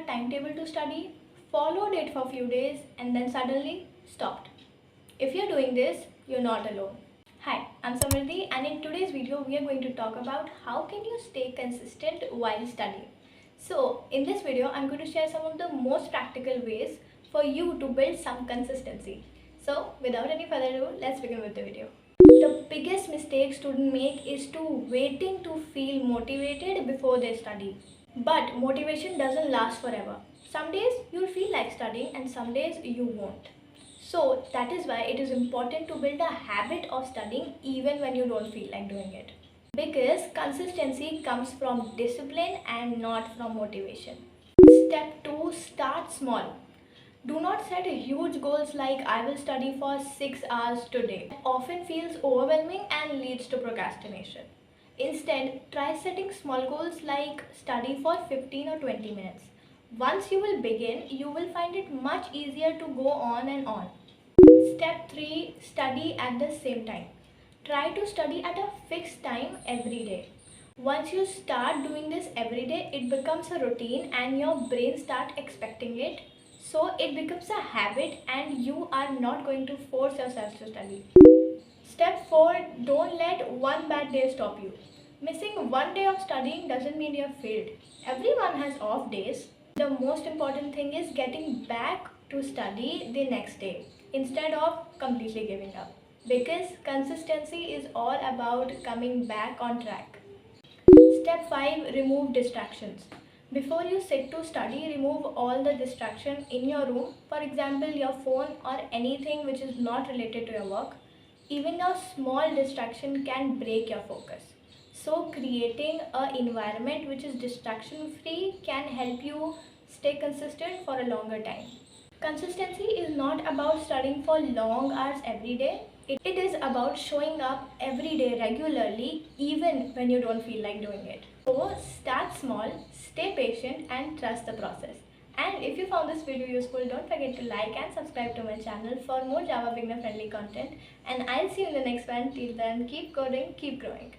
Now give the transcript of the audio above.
timetable to study, followed it for a few days, and then suddenly stopped? If you're doing this, you're not alone. Hi, I'm Samriddhi, and in today's video, we are going to talk about how can you stay consistent while studying. So, in this video, I'm going to share some of the most practical ways for you to build some consistency. So, without any further ado, let's begin with the video. The biggest mistake students make is to waiting to feel motivated before they study. But motivation doesn't last forever. Some days you'll feel like studying and some days you won't. So that is why it is important to build a habit of studying even when you don't feel like doing it. Because consistency comes from discipline and not from motivation. Step 2, start small. Do not set huge goals like I will study for 6 hours today. It often feels overwhelming and leads to procrastination. Instead, try setting small goals like study for 15 or 20 minutes. Once you will begin, you will find it much easier to go on and on. Step 3, study at the same time. Try to study at a fixed time every day. Once you start doing this every day, it becomes a routine and your brain starts expecting it. So it becomes a habit and you are not going to force yourself to study. Step 4, don't let one bad day stop you. Missing one day of studying doesn't mean you have failed. Everyone has off days. The most important thing is getting back to study the next day instead of completely giving up. Because consistency is all about coming back on track. Step 5, remove distractions. Before you sit to study, remove all the distraction in your room. For example, your phone or anything which is not related to your work. Even a small distraction can break your focus. So creating an environment which is distraction free can help you stay consistent for a longer time. Consistency is not about studying for long hours every day. It is about showing up every day regularly even when you don't feel like doing it. So start small, stay patient and trust the process. And if you found this video useful, don't forget to like and subscribe to my channel for more Java beginner friendly content. And I'll see you in the next one. Till then, keep coding, keep growing.